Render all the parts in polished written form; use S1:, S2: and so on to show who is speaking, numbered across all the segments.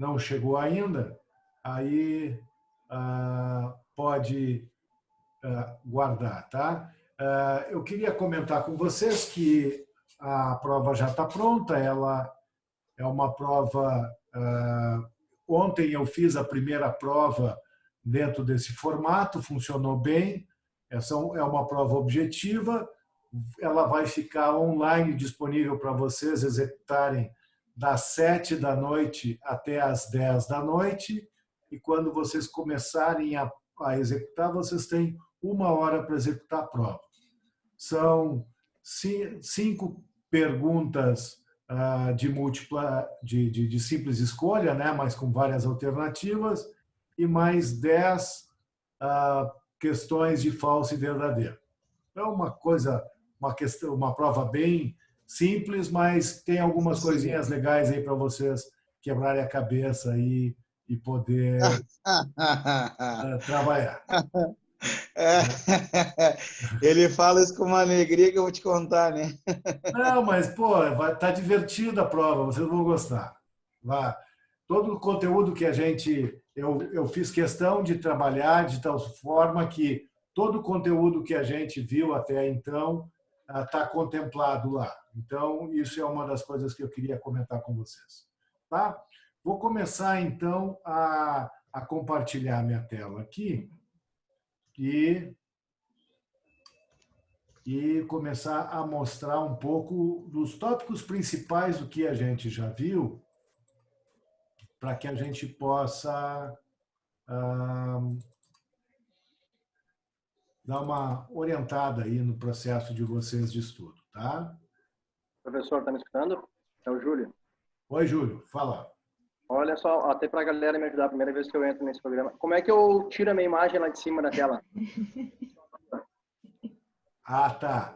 S1: não chegou ainda, aí pode guardar, tá? Eu queria comentar com vocês que a prova já está pronta, ela é uma prova. Ontem eu fiz a primeira prova dentro desse formato, funcionou bem. Essa é uma prova objetiva, ela vai ficar online disponível para vocês executarem das 7 da noite até as 10 da noite. E quando vocês começarem a executar, vocês têm 1 hora para executar a prova. São 5 perguntas de múltipla, de simples escolha, né, mas com várias alternativas, e mais 10 questões de falso e verdadeiro. É uma prova bem simples, mas tem algumas coisinhas legais aí para vocês quebrarem a cabeça e poder trabalhar.
S2: Ele fala isso com uma alegria que eu vou te contar, né?
S1: Não, mas, pô, tá divertida a prova, vocês vão gostar. Todo o conteúdo que eu fiz questão de trabalhar de tal forma que todo o conteúdo que a gente viu até então está contemplado lá. Então, isso é uma das coisas que eu queria comentar com vocês. Tá? Vou começar, então, a compartilhar minha tela aqui e começar a mostrar um pouco dos tópicos principais do que a gente já viu, para que a gente possa dar uma orientada aí no processo de vocês de estudo, tá?
S3: Professor, está me escutando? É o Júlio.
S1: Oi, Júlio, fala.
S3: Olha só, até para a galera me ajudar, a primeira vez que eu entro nesse programa. Como é que eu tiro a minha imagem lá de cima da tela?
S1: Tá.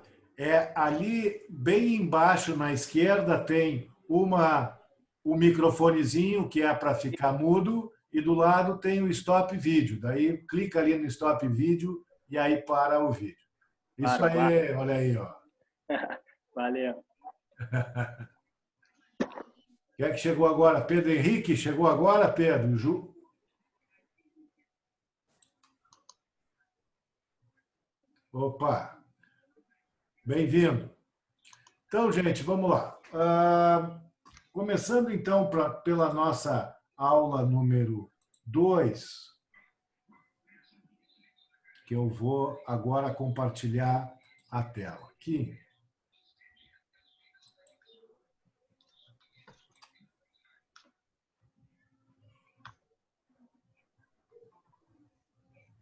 S1: Ali, bem embaixo na esquerda, tem o microfonezinho, que é para ficar mudo, e do lado tem o stop vídeo. Daí, clica ali no stop vídeo e aí para o vídeo. Isso aí, olha aí, ó.
S3: Valeu.
S1: Quem é que chegou agora? Pedro Henrique, chegou agora, Pedro? Ju? Opa, bem-vindo. Então, gente, vamos lá. Começando, então, pela nossa aula número 2, que eu vou agora compartilhar a tela aqui.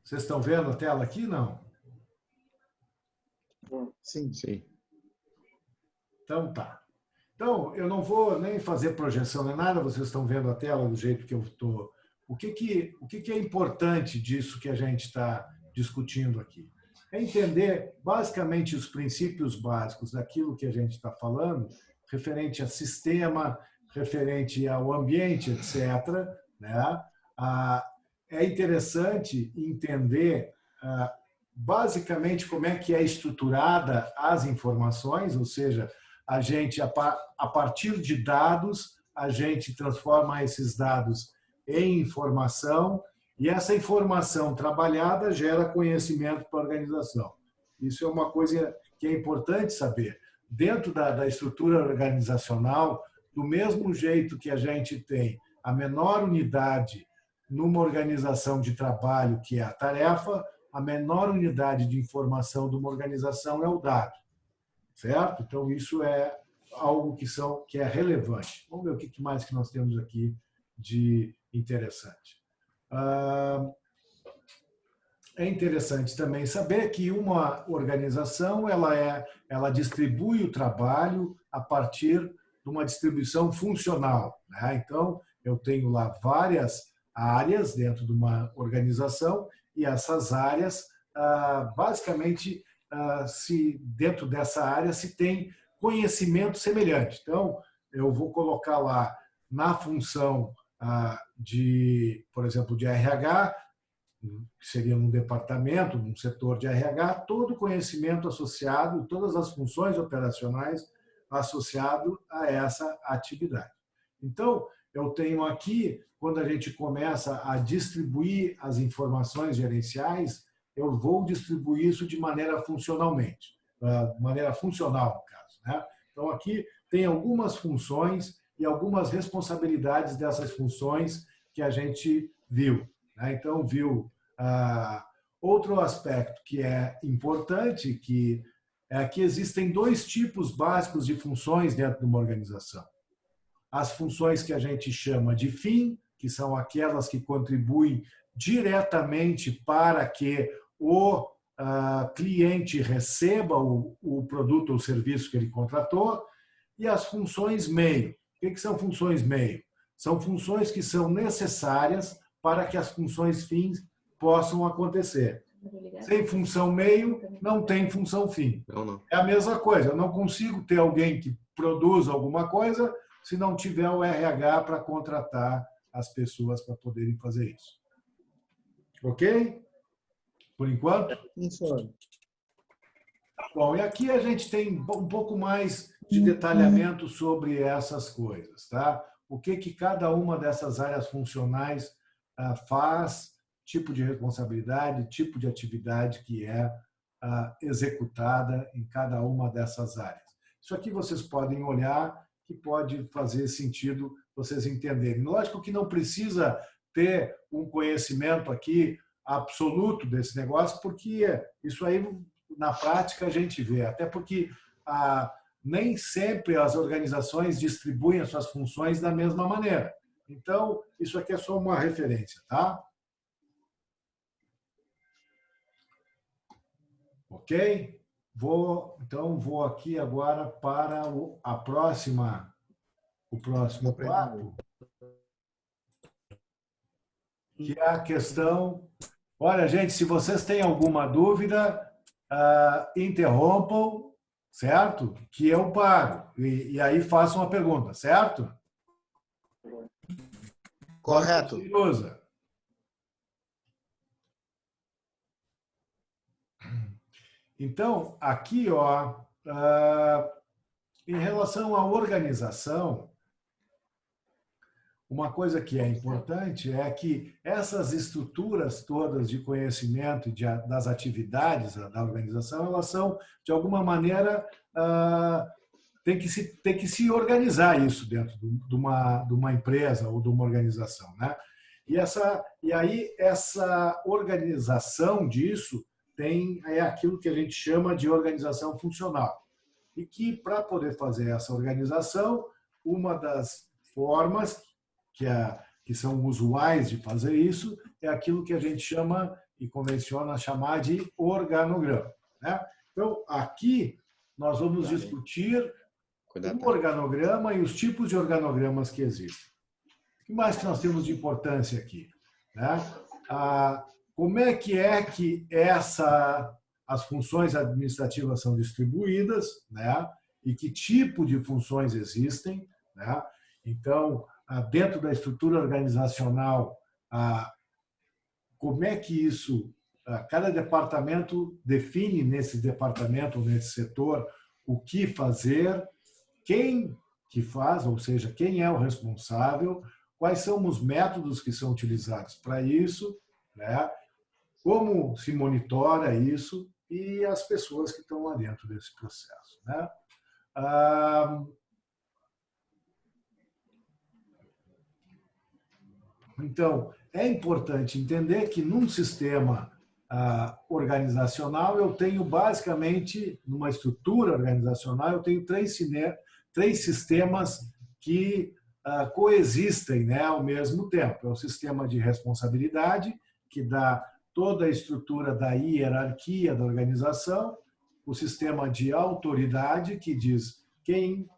S1: Vocês estão vendo a tela aqui, não?
S2: Sim, sim.
S1: Então, tá. Então, eu não vou nem fazer projeção nem nada, vocês estão vendo a tela do jeito que eu estou. O que é importante disso que a gente está discutindo aqui? É entender, basicamente, os princípios básicos daquilo que a gente está falando, referente a sistema, referente ao ambiente, etc. Né? É interessante entender basicamente como é que é estruturada as informações, ou seja, a gente, a partir de dados, a gente transforma esses dados em informação e essa informação trabalhada gera conhecimento para a organização. Isso é uma coisa que é importante saber. Dentro da estrutura organizacional, do mesmo jeito que a gente tem a menor unidade numa organização de trabalho, que é a tarefa, a menor unidade de informação de uma organização é o dado. Certo? Então, isso é algo que é relevante. Vamos ver o que mais que nós temos aqui de interessante. É interessante também saber que uma organização ela distribui o trabalho a partir de uma distribuição funcional. Né? Então, eu tenho lá várias áreas dentro de uma organização e essas áreas, basicamente, se dentro dessa área se tem conhecimento semelhante. Então, eu vou colocar lá na função por exemplo, de RH, que seria um departamento, um setor de RH, todo o conhecimento associado, todas as funções operacionais associado a essa atividade. Então, eu tenho aqui, quando a gente começa a distribuir as informações gerenciais, eu vou distribuir isso de maneira funcionalmente, de maneira funcional, no caso, né? Então, aqui tem algumas funções e algumas responsabilidades dessas funções que a gente viu, né? Então, viu outro aspecto que é importante, que é que existem dois tipos básicos de funções dentro de uma organização. As funções que a gente chama de fim, que são aquelas que contribuem diretamente para que o cliente receba o produto ou serviço que ele contratou, e as funções meio. O que são funções meio? São funções que são necessárias para que as funções fins possam acontecer. Sem função meio, não tem função fim.
S4: Não.
S1: É a mesma coisa, eu não consigo ter alguém que produza alguma coisa se não tiver o RH para contratar as pessoas para poderem fazer isso. Ok? Por enquanto? Bom, e aqui a gente tem um pouco mais de detalhamento sobre essas coisas, tá? O que cada uma dessas áreas funcionais faz, tipo de responsabilidade, tipo de atividade que é executada em cada uma dessas áreas. Isso aqui vocês podem olhar, que pode fazer sentido vocês entenderem. Lógico que não precisa ter um conhecimento aqui absoluto desse negócio, porque isso aí, na prática, a gente vê. Até porque nem sempre as organizações distribuem as suas funções da mesma maneira. Então, isso aqui é só uma referência, tá? Ok? Então, vou aqui agora para o próximo papo, que é a questão... Olha, gente, se vocês têm alguma dúvida, interrompam, certo? Que eu paro. E aí façam uma pergunta, certo?
S2: Correto.
S1: Usa. Então, aqui, em relação à organização, uma coisa que é importante é que essas estruturas todas de conhecimento e das atividades da organização, elas são, de alguma maneira, tem que se organizar isso dentro de uma empresa ou de uma organização, né? E aí essa organização disso é aquilo que a gente chama de organização funcional. E que, para poder fazer essa organização, uma das formas que são usuais de fazer isso é aquilo que a gente chama e convenciona chamar de organograma, né? Então, aqui nós vamos discutir o organograma e os tipos de organogramas que existem. O que mais que nós temos de importância aqui, né? Como é que as funções administrativas são distribuídas, né? E que tipo de funções existem, né? Então, dentro da estrutura organizacional, como é que cada departamento define nesse departamento ou nesse setor o que fazer, quem que faz, ou seja, quem é o responsável, quais são os métodos que são utilizados para isso, né? Como se monitora isso e as pessoas que estão lá dentro desse processo, né? Então, é importante entender que num sistema organizacional, eu tenho basicamente, numa estrutura organizacional, eu tenho três sistemas que coexistem, né, ao mesmo tempo. É o sistema de responsabilidade, que dá toda a estrutura da hierarquia da organização, o sistema de autoridade, que diz quem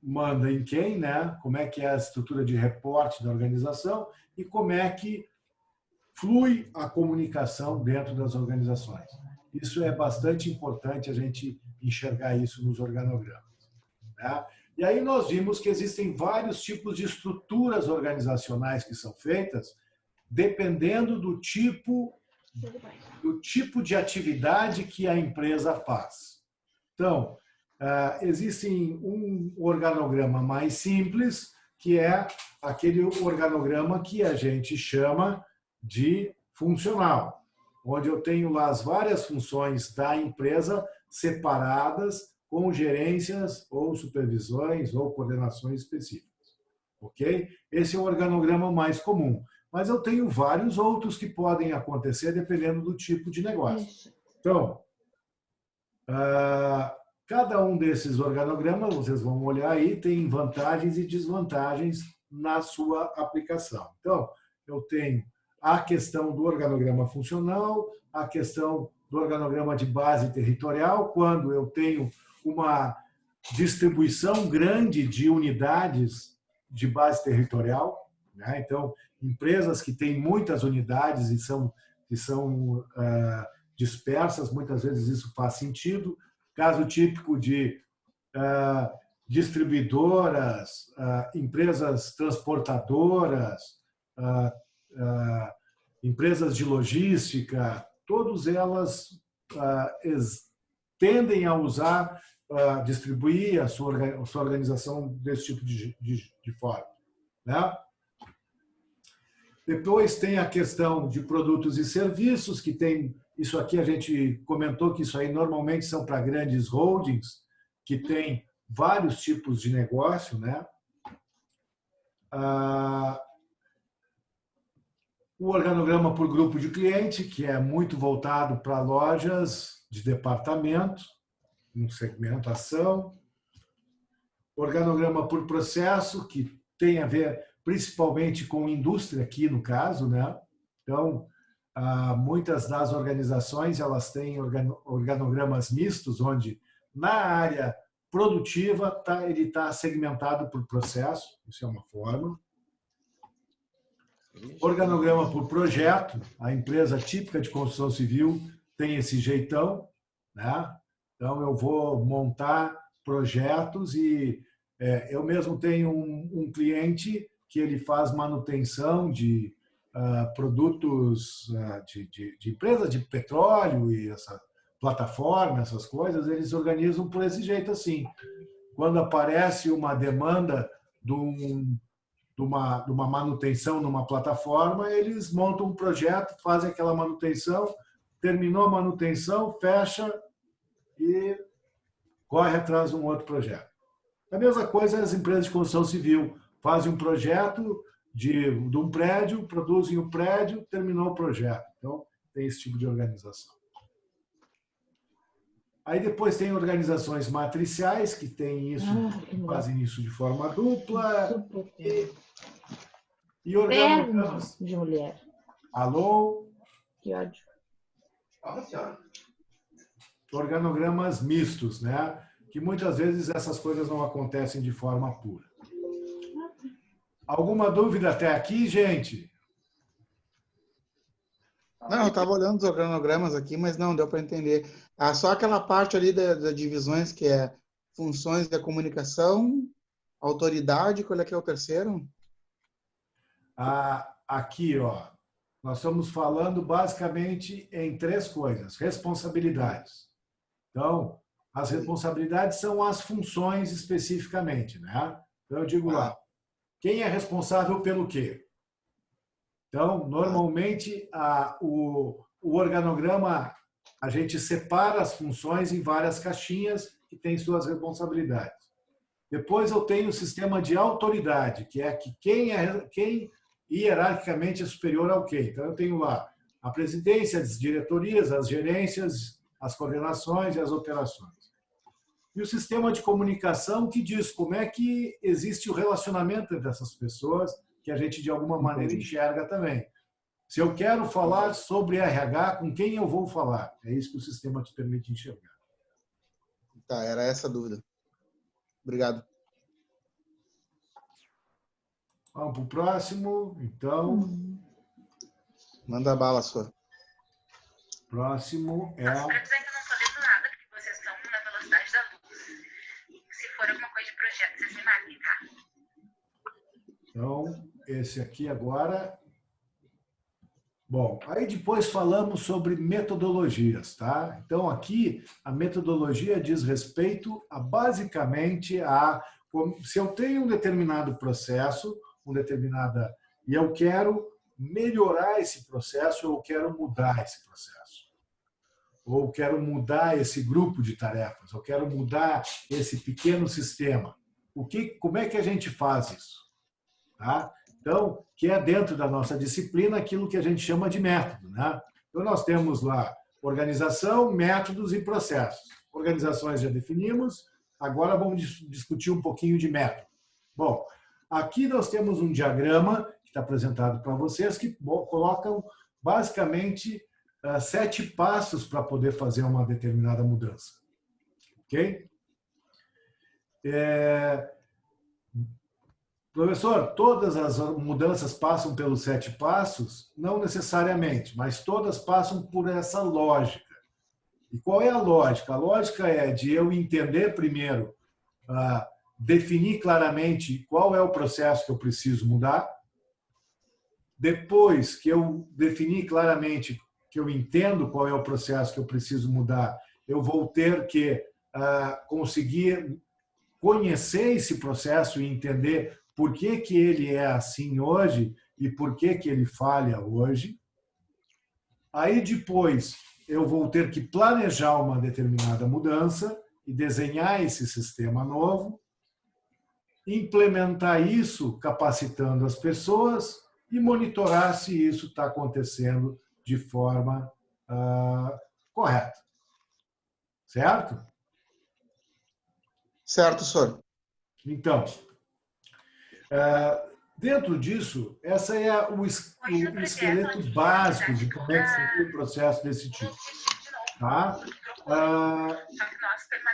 S1: manda em quem, né? Como é que é a estrutura de reporte da organização e como é que flui a comunicação dentro das organizações. Isso é bastante importante a gente enxergar isso nos organogramas, né? E aí nós vimos que existem vários tipos de estruturas organizacionais que são feitas dependendo do tipo de atividade que a empresa faz. Então, existe um organograma mais simples, que é aquele organograma que a gente chama de funcional, onde eu tenho lá as várias funções da empresa separadas com gerências ou supervisões ou coordenações específicas. Ok? Esse é o organograma mais comum. Mas eu tenho vários outros que podem acontecer dependendo do tipo de negócio. Então, cada um desses organogramas, vocês vão olhar aí, tem vantagens e desvantagens na sua aplicação. Então, eu tenho a questão do organograma funcional, a questão do organograma de base territorial, quando eu tenho uma distribuição grande de unidades de base territorial, né? Então, empresas que têm muitas unidades e são dispersas, muitas vezes isso faz sentido. Caso típico de distribuidoras, empresas transportadoras, empresas de logística, todas elas tendem a usar, distribuir a sua organização desse tipo de forma, né? Depois tem a questão de produtos e serviços, que tem, isso aqui a gente comentou que isso aí normalmente são para grandes holdings, que tem vários tipos de negócio, né? O organograma por grupo de cliente, que é muito voltado para lojas de departamento, com segmentação. Organograma por processo, que tem a ver principalmente com indústria aqui no caso, né? Então, muitas das organizações elas têm organogramas mistos, onde na área produtiva ele está segmentado por processo, isso é uma forma. Organograma por projeto, a empresa típica de construção civil tem esse jeitão, né? Então, eu vou montar projetos e eu mesmo tenho um cliente que ele faz manutenção de produtos de empresas de petróleo e essa plataforma, essas coisas, eles organizam por esse jeito assim. Quando aparece uma demanda de uma manutenção numa plataforma, eles montam um projeto, fazem aquela manutenção, terminou a manutenção, fecha e corre atrás de um outro projeto. A mesma coisa as empresas de construção civil fazem um projeto de um prédio, produzem o prédio, terminou o projeto. Então, tem esse tipo de organização. Aí depois tem organizações matriciais, que têm isso, que fazem isso de forma dupla. E organogramas.
S4: De mulher.
S1: Alô?
S4: Que ódio.
S1: Organogramas mistos, né? Que muitas vezes essas coisas não acontecem de forma pura. Alguma dúvida até aqui, gente?
S2: Não, eu estava olhando os organogramas aqui, mas não, deu para entender. Só aquela parte ali das divisões que é funções da comunicação, autoridade, qual é que é o terceiro?
S1: Aqui, ó, nós estamos falando basicamente em três coisas. Responsabilidades. Então, as responsabilidades são as funções especificamente, né? Então, eu digo lá, quem é responsável pelo quê? Então, normalmente, o organograma, a gente separa as funções em várias caixinhas que têm suas responsabilidades. Depois eu tenho o sistema de autoridade, que é que quem hierarquicamente é superior ao quê? Então, eu tenho lá a presidência, as diretorias, as gerências, as coordenações e as operações. E o sistema de comunicação que diz como é que existe o relacionamento entre essas pessoas, que a gente de alguma maneira enxerga também. Se eu quero falar sobre RH, com quem eu vou falar? É isso que o sistema te permite enxergar.
S2: Tá, era essa a dúvida. Obrigado.
S1: Vamos para o próximo, então.
S2: Manda bala, sua.
S1: Próximo é...
S5: Para dizer que eu não estou lendo nada, porque vocês estão na velocidade da luz. Se for alguma coisa de projeto, vocês me marquem, tá?
S1: Então, esse aqui agora... Bom, aí depois falamos sobre metodologias, tá? Então, aqui, a metodologia diz respeito a, basicamente, a se eu tenho um determinado processo, e eu quero melhorar esse processo, ou eu quero mudar esse processo, ou quero mudar esse grupo de tarefas, ou quero mudar esse pequeno sistema. Como é que a gente faz isso? Tá? Então, que é dentro da nossa disciplina aquilo que a gente chama de método, né? Então, nós temos lá organização, métodos e processos. Organizações já definimos, agora vamos discutir um pouquinho de método. Bom, aqui nós temos um diagrama que está apresentado para vocês, que colocam basicamente 7 passos para poder fazer uma determinada mudança. Ok? Professor, todas as mudanças passam pelos 7 passos? Não necessariamente, mas todas passam por essa lógica. E qual é a lógica? A lógica é de eu entender primeiro, definir claramente qual é o processo que eu preciso mudar. Depois que eu definir claramente, que eu entendo qual é o processo que eu preciso mudar, eu vou ter que conseguir conhecer esse processo e entender por que que ele é assim hoje e por que que ele falha hoje. Aí depois eu vou ter que planejar uma determinada mudança e desenhar esse sistema novo, implementar isso capacitando as pessoas e monitorar se isso está acontecendo de forma correta. Certo?
S2: Certo, senhor.
S1: Então, dentro disso, essa é o esqueleto básico de como é que seria um processo desse tipo. Tá?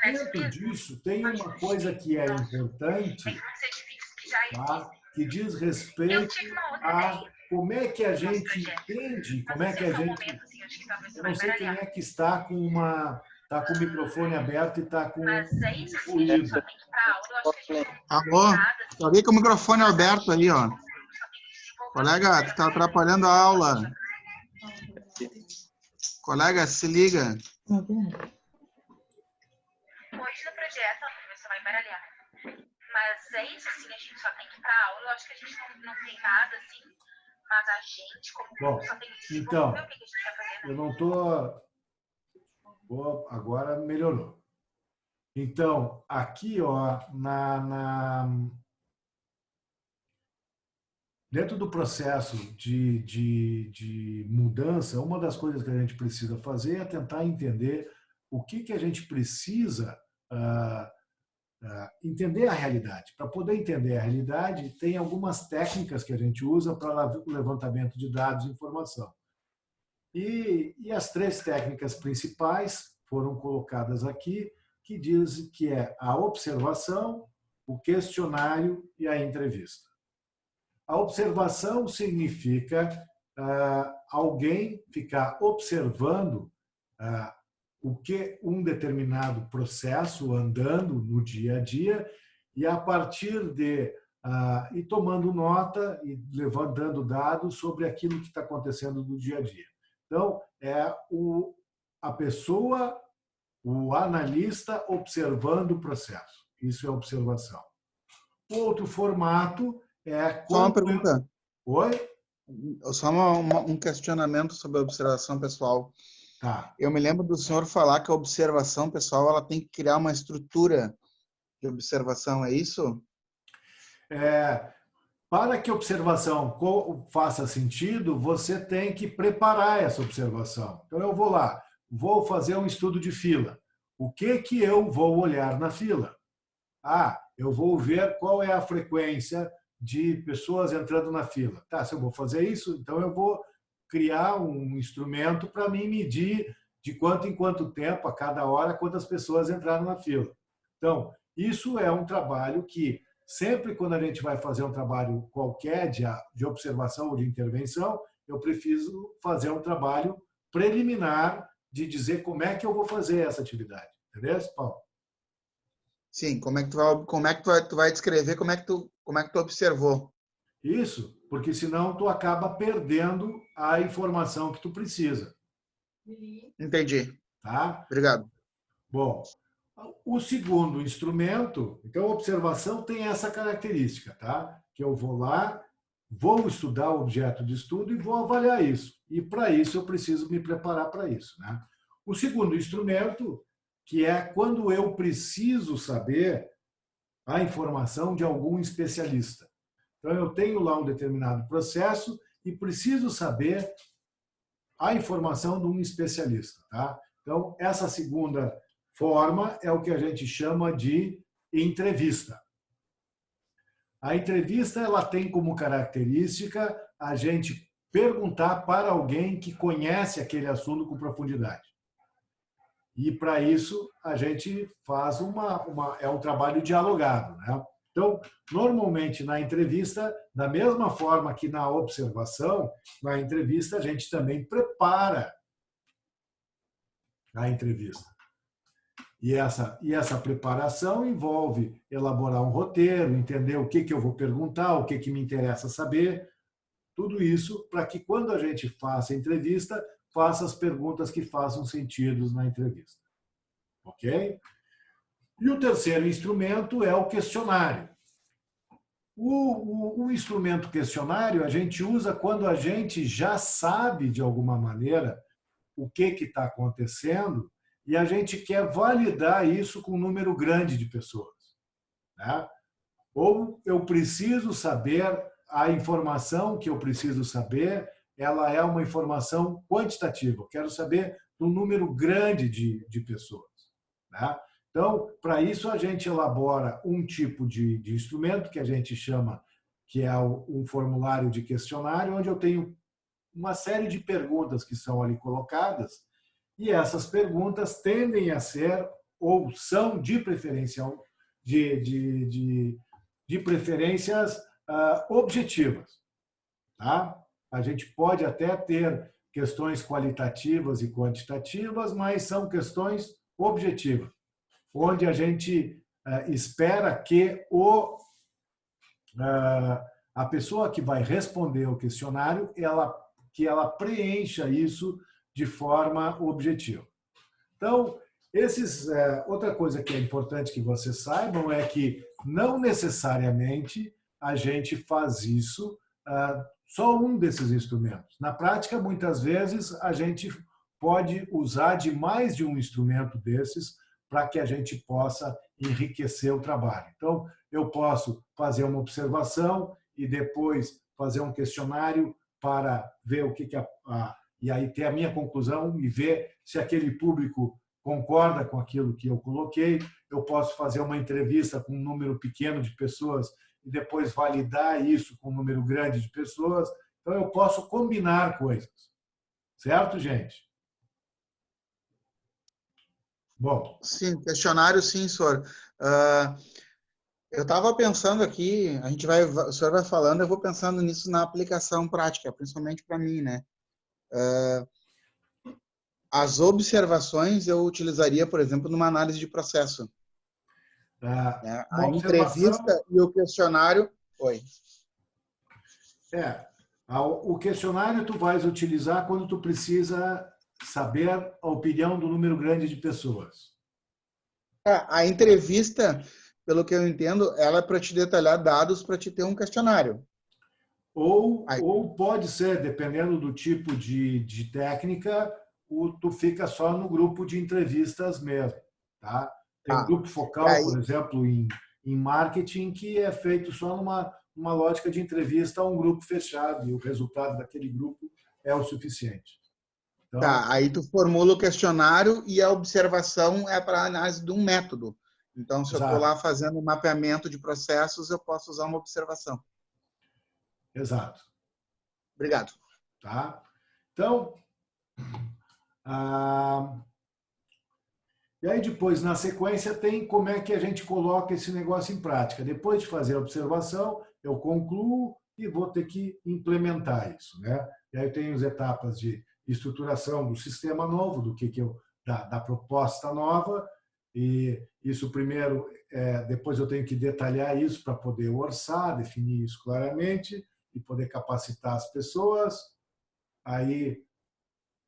S1: Dentro disso, tem uma coisa que é importante, tá? Que diz respeito a como é que a gente entende, como é que a gente... Eu não sei quem é que está com o microfone aberto e está com ruído.
S2: Alô? Alguém com o microfone aberto aí, ó. Colega, tu está atrapalhando a aula. Colega, se liga.
S5: Hoje no projeto, você vai baralhar. Mas é isso, assim, a gente só tem que ir para aula. Eu acho que a gente não tem nada, assim, mas a gente, como só tem que desenvolver
S1: então,
S5: o que a gente vai fazer.
S1: Eu não estou... Agora melhorou. Então, aqui, ó, dentro do processo de mudança, uma das coisas que a gente precisa fazer é tentar entender o que a gente precisa entender a realidade. Para poder entender a realidade, tem algumas técnicas que a gente usa para o levantamento de dados e informação. E as 3 técnicas principais foram colocadas aqui, que dizem que é a observação, o questionário e a entrevista. A observação significa alguém ficar observando o que um determinado processo andando no dia a dia e a partir de e tomando nota e levantando dados sobre aquilo que está acontecendo no dia a dia. Então, é a pessoa, o analista observando o processo. Isso é observação. O outro formato é...
S2: Só uma pergunta.
S1: Oi?
S2: Só um questionamento sobre a observação pessoal.
S1: Tá.
S2: Eu me lembro do senhor falar que a observação pessoal ela tem que criar uma estrutura de observação, é isso?
S1: Para que a observação faça sentido, você tem que preparar essa observação. Então, eu vou lá, vou fazer um estudo de fila. O que eu vou olhar na fila? Eu vou ver qual é a frequência de pessoas entrando na fila. Tá, se eu vou fazer isso, então eu vou criar um instrumento para mim medir de quanto em quanto tempo, a cada hora, quantas pessoas entraram na fila. Então, isso é um trabalho que sempre quando a gente vai fazer um trabalho qualquer de observação ou de intervenção, eu preciso fazer um trabalho preliminar de dizer como é que eu vou fazer essa atividade. Entendeu, Paulo?
S2: Sim, como é que tu vai descrever como é que tu observou?
S1: Isso, porque senão tu acaba perdendo a informação que tu precisa.
S2: Entendi.
S1: Tá?
S2: Obrigado.
S1: Bom, O segundo instrumento, então a observação tem essa característica, tá? Que eu vou lá, vou estudar o objeto de estudo e vou avaliar isso. E para isso eu preciso me preparar para isso, né? O segundo instrumento, que é quando eu preciso saber a informação de algum especialista. Então eu tenho lá um determinado processo e preciso saber a informação de um especialista, tá? Então essa segunda forma é o que a gente chama de entrevista. A entrevista ela tem como característica a gente perguntar para alguém que conhece aquele assunto com profundidade. E para isso a gente faz é um trabalho dialogado, né? Então, normalmente na entrevista, da mesma forma que na observação, na entrevista a gente também prepara a entrevista. E essa preparação envolve elaborar um roteiro, entender o que eu vou perguntar, o que me interessa saber, tudo isso para que quando a gente faça a entrevista, faça as perguntas que façam sentido na entrevista. Ok? E o terceiro instrumento é o questionário. O instrumento questionário a gente usa quando a gente já sabe, de alguma maneira, o que está acontecendo e a gente quer validar isso com um número grande de pessoas, né? Ou eu preciso saber, a informação que eu preciso saber, ela é uma informação quantitativa. Eu quero saber do número grande de pessoas, né? Então, para isso, a gente elabora um tipo de instrumento que a gente chama, que é um formulário de questionário, onde eu tenho uma série de perguntas que são ali colocadas, e essas perguntas tendem a ser, ou são de preferência, de preferências objetivas. Tá? A gente pode até ter questões qualitativas e quantitativas, mas são questões objetivas, onde a gente espera que a pessoa que vai responder o questionário, que ela preencha isso de forma objetiva. Então, outra coisa que é importante que vocês saibam é que não necessariamente a gente faz isso só um desses instrumentos. Na prática, muitas vezes, a gente pode usar de mais de um instrumento desses para que a gente possa enriquecer o trabalho. Então, eu posso fazer uma observação e depois fazer um questionário para ver o que e aí ter a minha conclusão e ver se aquele público concorda com aquilo que eu coloquei. Eu posso fazer uma entrevista com um número pequeno de pessoas e depois validar isso com um número grande de pessoas. Então, eu posso combinar coisas. Certo, gente? Bom.
S2: Sim, questionário, sim, senhor. Eu estava pensando aqui, o senhor vai falando, eu vou pensando nisso na aplicação prática, principalmente para mim, né? As observações eu utilizaria, por exemplo, numa análise de processo. A entrevista e o questionário... Oi.
S1: O questionário tu vais utilizar quando tu precisa saber a opinião do número grande de pessoas.
S2: A entrevista, pelo que eu entendo, ela é para te detalhar dados para te ter um questionário.
S1: Ou pode ser, dependendo do tipo de técnica, tu fica só no grupo de entrevistas mesmo. Tá? Tem um grupo focal, por exemplo, em marketing, que é feito só numa lógica de entrevista a um grupo fechado, e o resultado daquele grupo é o suficiente. Então,
S2: aí tu formula o questionário e a observação é para análise de um método. Então, se eu estou lá fazendo um mapeamento de processos, eu posso usar uma observação.
S1: Exato.
S2: Obrigado.
S1: Tá? Então, e aí depois, na sequência, tem como é que a gente coloca esse negócio em prática. Depois de fazer a observação, eu concluo e vou ter que implementar isso, né? E aí tem as etapas de estruturação do sistema novo, da proposta nova, e isso primeiro, depois eu tenho que detalhar isso para poder orçar, definir isso claramente e poder capacitar as pessoas. Aí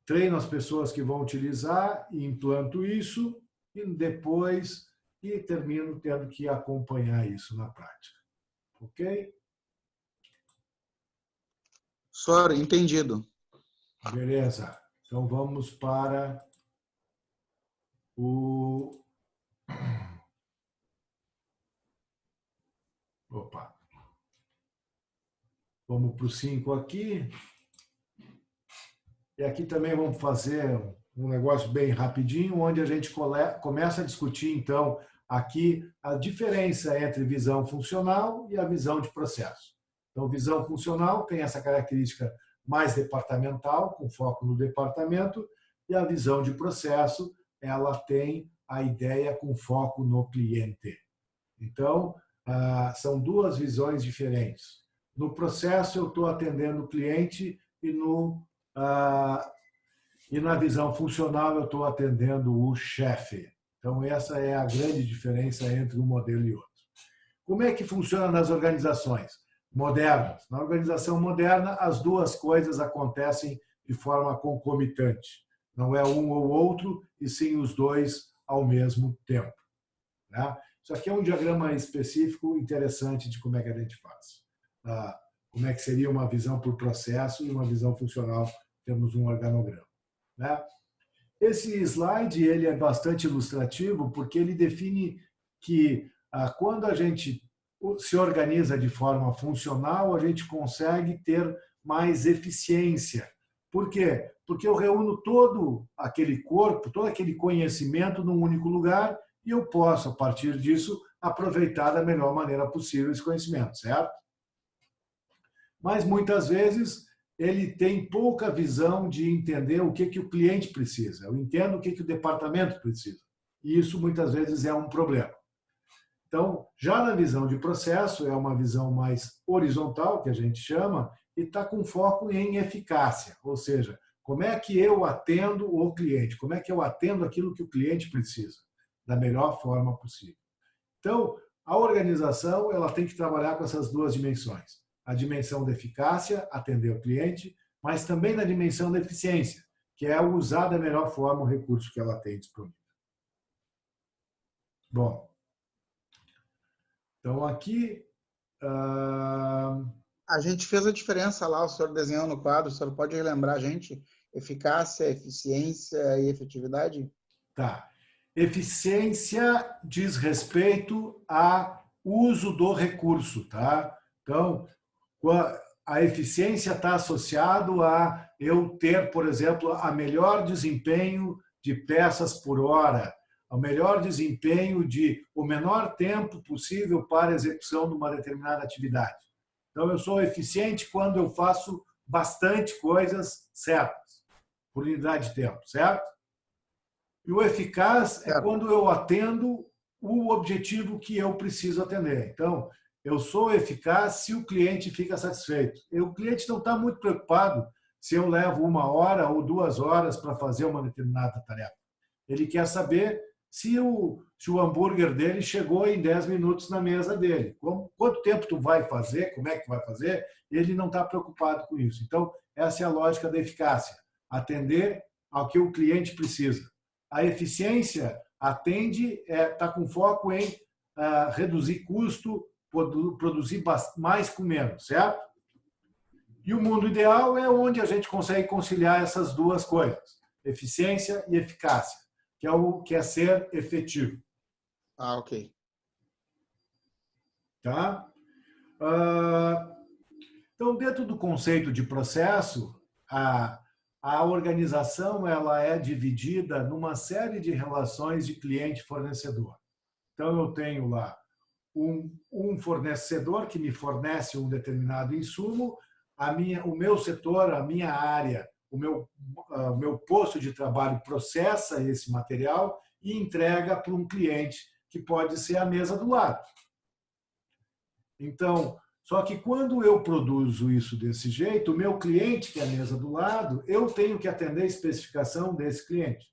S1: treino as pessoas que vão utilizar e implanto isso, e depois termino tendo que acompanhar isso na prática. Ok?
S2: Senhor, entendido.
S1: Beleza. Então vamos para o... Opa. Vamos para o 5 aqui. E aqui também vamos fazer um negócio bem rapidinho, onde a gente começa a discutir, então, aqui a diferença entre visão funcional e a visão de processo. Então, visão funcional tem essa característica mais departamental, com foco no departamento, e a visão de processo, ela tem a ideia com foco no cliente. Então, são duas visões diferentes. No processo, eu estou atendendo o cliente e na visão funcional, eu estou atendendo o chefe. Então, essa é a grande diferença entre um modelo e outro. Como é que funciona nas organizações modernas? Na organização moderna, as duas coisas acontecem de forma concomitante. Não é um ou outro, e sim os dois ao mesmo tempo. Né? Isso aqui é um diagrama específico interessante de como é que a gente faz. Como é que seria uma visão por processo e uma visão funcional. Temos um organograma. Né? Esse slide ele é bastante ilustrativo porque ele define que quando a gente se organiza de forma funcional, a gente consegue ter mais eficiência. Por quê? Porque eu reúno todo aquele corpo, todo aquele conhecimento num único lugar e eu posso, a partir disso, aproveitar da melhor maneira possível esse conhecimento, certo? Mas muitas vezes ele tem pouca visão de entender o que o cliente precisa. Eu entendo o que o departamento precisa. E isso muitas vezes é um problema. Então, já na visão de processo, é uma visão mais horizontal, que a gente chama, e está com foco em eficácia. Ou seja, como é que eu atendo o cliente? Como é que eu atendo aquilo que o cliente precisa? Da melhor forma possível. Então, a organização ela tem que trabalhar com essas duas dimensões. A dimensão da eficácia, atender o cliente, mas também na dimensão da eficiência, que é usar da melhor forma o recurso que ela tem disponível. Bom, então aqui...
S2: A gente fez a diferença lá, o senhor desenhou no quadro, o senhor pode relembrar a gente? Eficácia, eficiência e efetividade?
S1: Tá. Eficiência diz respeito ao uso do recurso, tá? Então, a eficiência está associado a eu ter, por exemplo, a melhor desempenho de peças por hora, o melhor desempenho de o menor tempo possível para a execução de uma determinada atividade. Então, eu sou eficiente quando eu faço bastante coisas certas, por unidade de tempo, certo? E o eficaz é quando eu atendo o objetivo que eu preciso atender. Então, eu sou eficaz se o cliente fica satisfeito. E o cliente não está muito preocupado se eu levo 1 hora ou 2 horas para fazer uma determinada tarefa. Ele quer saber se o hambúrguer dele chegou em 10 minutos na mesa dele. Quanto tempo tu vai fazer, como é que tu vai fazer, ele não está preocupado com isso. Então, essa é a lógica da eficácia. Atender ao que o cliente precisa. A eficiência está com foco em reduzir custo, produzir mais com menos, certo? E o mundo ideal é onde a gente consegue conciliar essas duas coisas, eficiência e eficácia, que é ser efetivo.
S2: Ok.
S1: Tá? Então, dentro do conceito de processo, a organização ela é dividida numa série de relações de cliente-fornecedor. Então, eu tenho lá um fornecedor que me fornece um determinado insumo, o meu setor, a minha área, o meu posto de trabalho processa esse material e entrega para um cliente, que pode ser a mesa do lado. Então, só que quando eu produzo isso desse jeito, o meu cliente, que é a mesa do lado, eu tenho que atender a especificação desse cliente.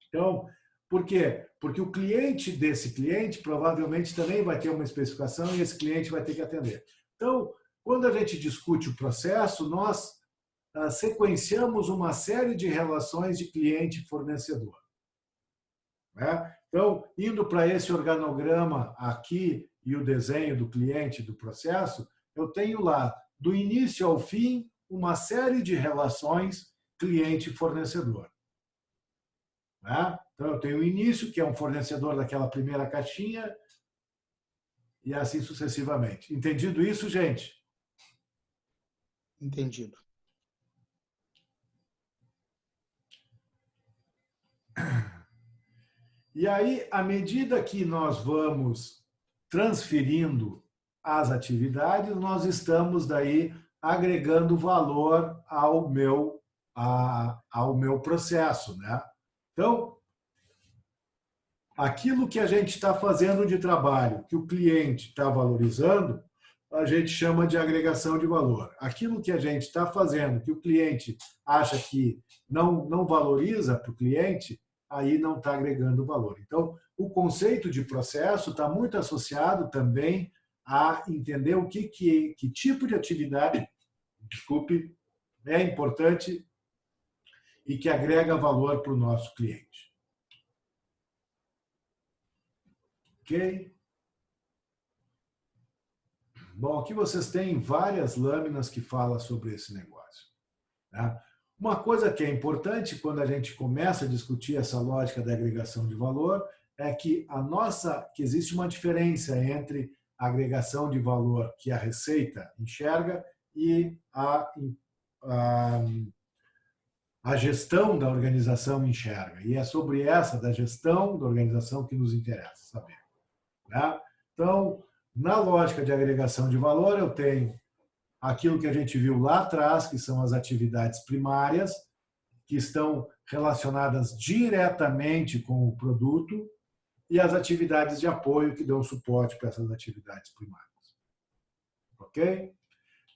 S1: Então, por quê? Porque o cliente desse cliente provavelmente também vai ter uma especificação e esse cliente vai ter que atender. Então, quando a gente discute o processo, nós sequenciamos uma série de relações de cliente e fornecedor. né? Então, indo para esse organograma aqui e o desenho do cliente do processo, eu tenho lá, do início ao fim, uma série de relações cliente-fornecedor. Né? Então, eu tenho o início, que é um fornecedor daquela primeira caixinha, e assim sucessivamente. Entendido isso, gente?
S2: Entendido.
S1: E aí, à medida que nós vamos transferindo as atividades, nós estamos daí agregando valor ao meu processo, né? Então, aquilo que a gente está fazendo de trabalho, que o cliente está valorizando, a gente chama de agregação de valor. Aquilo que a gente está fazendo, que o cliente acha que não valoriza para o cliente, aí não está agregando valor. Então, o conceito de processo está muito associado também a entender que tipo de atividade, desculpe, é importante e que agrega valor para o nosso cliente. Ok? Bom, aqui vocês têm várias lâminas que falam sobre esse negócio. Tá? Uma coisa que é importante quando a gente começa a discutir essa lógica da agregação de valor é que que existe uma diferença entre a agregação de valor que a receita enxerga e a gestão da organização enxerga. E é sobre essa da gestão da organização que nos interessa saber. Né? Então, na lógica de agregação de valor, eu tenho aquilo que a gente viu lá atrás, que são as atividades primárias, que estão relacionadas diretamente com o produto, e as atividades de apoio que dão suporte para essas atividades primárias. Ok?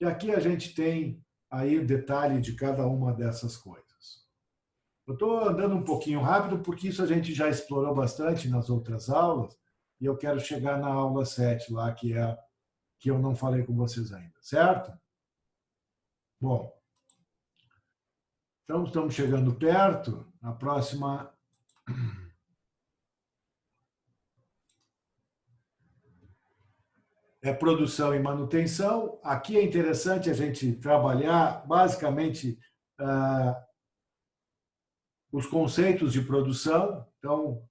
S1: E aqui a gente tem aí o detalhe de cada uma dessas coisas. Eu estou andando um pouquinho rápido, porque isso a gente já explorou bastante nas outras aulas, e eu quero chegar na aula 7 lá, que eu não falei com vocês ainda, certo? Bom, então estamos chegando perto. Na próxima é produção e manutenção. Aqui é interessante a gente trabalhar basicamente os conceitos de produção. Então,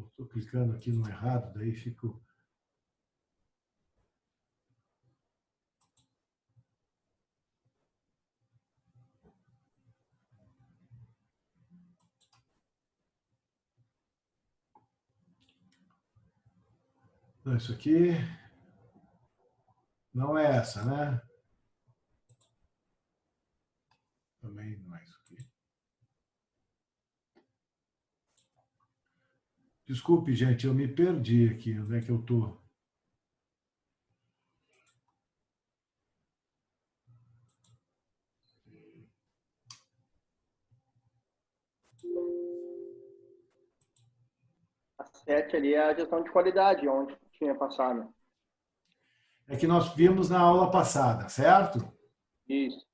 S1: estou clicando aqui no errado, daí fico... Não, isso aqui não é essa, né? Também não é isso aqui. Desculpe, gente, eu me perdi aqui. Onde é que eu estou?
S3: A 7 ali é a gestão de qualidade, onde tinha passado.
S1: É que nós vimos na aula passada, certo?
S3: Isso.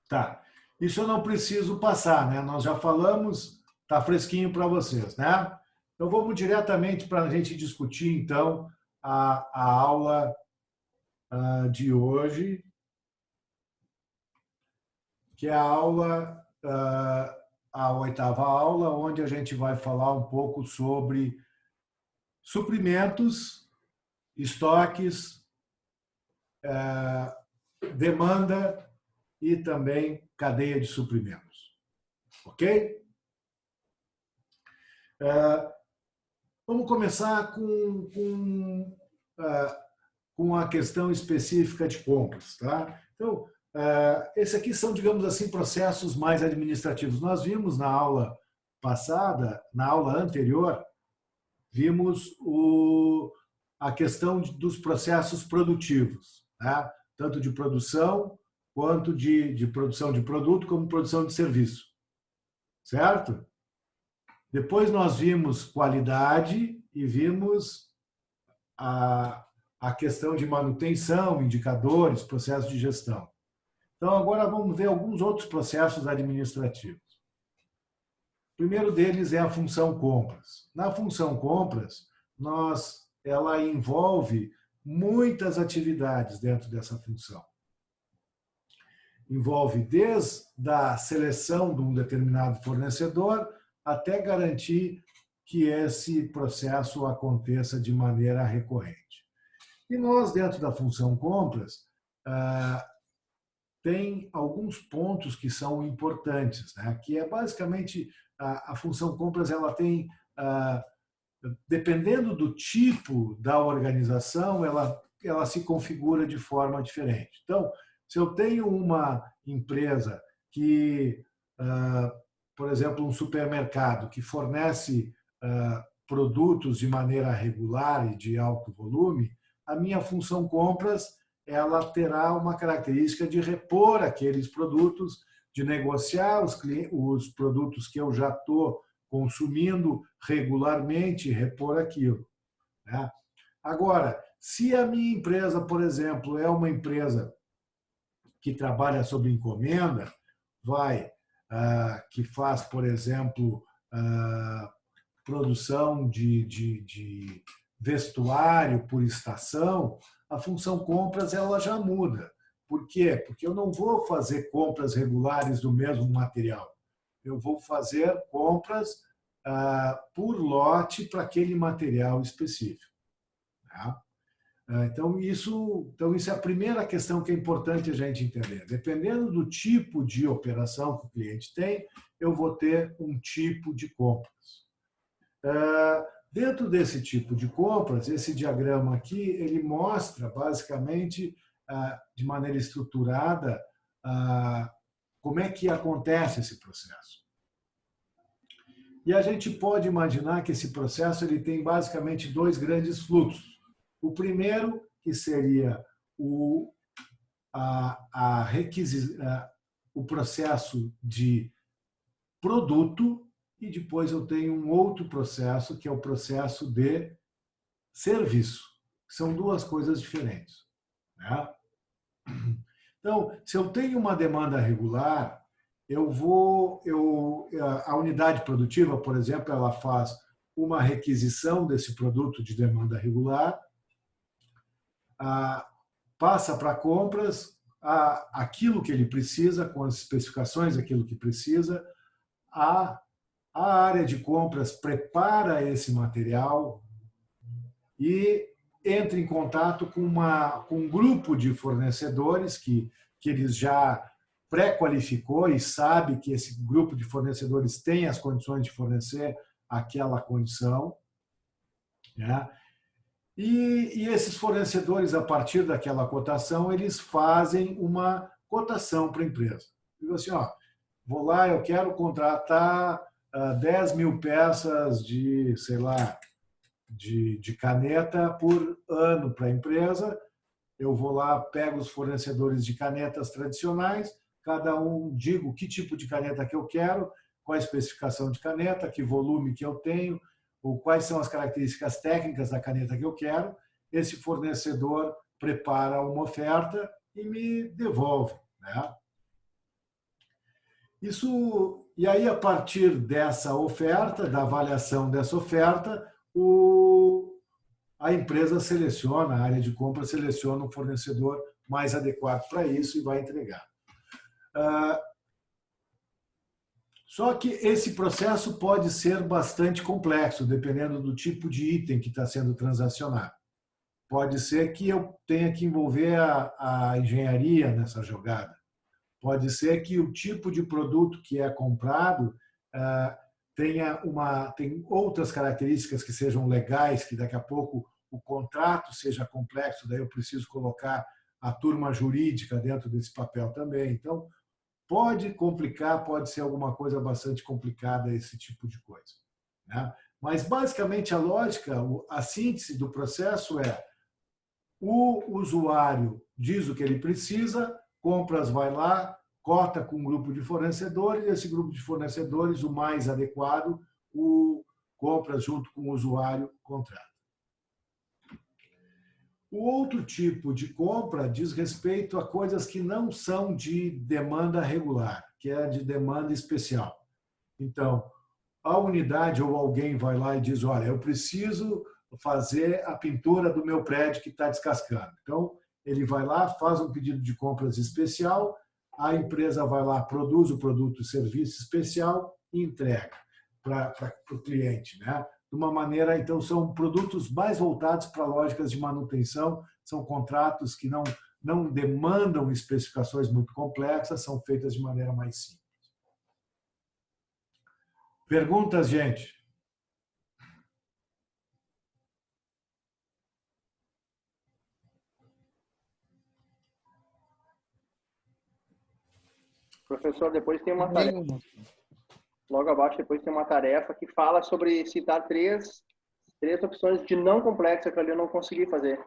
S1: Tá. Isso eu não preciso passar, né? Nós já falamos, tá fresquinho para vocês, né? Então vamos diretamente para a gente discutir, então, a aula de hoje, que é a oitava aula, onde a gente vai falar um pouco sobre suprimentos, estoques, demanda e também cadeia de suprimentos. Ok? Vamos começar com a questão específica de compras. Tá? Então, esses aqui são, digamos assim, processos mais administrativos. Nós vimos na aula passada, na aula anterior, vimos a questão dos processos produtivos, tá? Tanto de produção quanto de produção de produto, como produção de serviço. Certo? Depois nós vimos qualidade e vimos a questão de manutenção, indicadores, processos de gestão. Então, agora vamos ver alguns outros processos administrativos. primeiro deles é a função compras. Na função compras, ela envolve muitas atividades dentro dessa função. Envolve desde a seleção de um determinado fornecedor até garantir que esse processo aconteça de maneira recorrente. E nós, dentro da função compras, tem alguns pontos que são importantes, né? Que é basicamente a função compras, ela tem, dependendo do tipo da organização, ela se configura de forma diferente. Então, se eu tenho uma empresa que, por exemplo, um supermercado que fornece produtos de maneira regular e de alto volume, a minha função compras ela terá uma característica de repor aqueles produtos, de negociar os produtos que eu já estou consumindo regularmente e repor aquilo, né? Agora, se a minha empresa, por exemplo, é uma empresa que trabalha sob encomenda, que faz, por exemplo, produção de vestuário por estação, a função compras ela já muda. Por quê? Porque eu não vou fazer compras regulares do mesmo material. Eu vou fazer compras por lote para aquele material específico. Tá? Então, isso é a primeira questão que é importante a gente entender. Dependendo do tipo de operação que o cliente tem, eu vou ter um tipo de compras. Dentro desse tipo de compras, esse diagrama aqui, ele mostra, basicamente, de maneira estruturada, como é que acontece esse processo. E a gente pode imaginar que esse processo ele tem, basicamente, dois grandes fluxos. O primeiro, que seria o processo de produto, e depois eu tenho um outro processo, que é o processo de serviço. São duas coisas diferentes, né? Então, se eu tenho uma demanda regular, a unidade produtiva, por exemplo, ela faz uma requisição desse produto de demanda regular, passa para compras aquilo que ele precisa, com as especificações daquilo que precisa, a área de compras prepara esse material e entra em contato com um grupo de fornecedores que eles já pré-qualificou e sabe que esse grupo de fornecedores tem as condições de fornecer aquela condição, né? E esses fornecedores, a partir daquela cotação, eles fazem uma cotação para a empresa. Digo assim, vou lá, eu quero contratar 10 mil peças de, sei lá, de caneta por ano para a empresa. Eu vou lá, pego os fornecedores de canetas tradicionais, cada um digo que tipo de caneta que eu quero, qual a especificação de caneta, que volume que eu tenho, ou quais são as características técnicas da caneta que eu quero. Esse fornecedor prepara uma oferta e me devolve, né? E aí, a partir dessa oferta, da avaliação dessa oferta, a empresa seleciona, a área de compra seleciona um fornecedor mais adequado para isso e vai entregar. Só que esse processo pode ser bastante complexo, dependendo do tipo de item que está sendo transacionado. Pode ser que eu tenha que envolver a engenharia nessa jogada. Pode ser que o tipo de produto que é comprado tem outras características que sejam legais, que daqui a pouco o contrato seja complexo, daí eu preciso colocar a turma jurídica dentro desse papel também. Então, pode complicar, pode ser alguma coisa bastante complicada esse tipo de coisa, né? Mas, basicamente, a lógica, a síntese do processo é: o usuário diz o que ele precisa, compras vai lá, cota com um grupo de fornecedores, e esse grupo de fornecedores, o mais adequado, o compras junto com o usuário contrata. O outro tipo de compra diz respeito a coisas que não são de demanda regular, que é de demanda especial. Então, a unidade ou alguém vai lá e diz, olha, eu preciso fazer a pintura do meu prédio que está descascando. Então, ele vai lá, faz um pedido de compras especial, a empresa vai lá, produz o produto e serviço especial e entrega para o cliente, né? De uma maneira, então, são produtos mais voltados para lógicas de manutenção, são contratos que não demandam especificações muito complexas, são feitas de maneira mais simples. Perguntas, gente?
S3: Professor, depois tem uma tarefa. Logo abaixo, depois tem uma tarefa que fala sobre citar três opções de não complexa que ali eu não consegui fazer.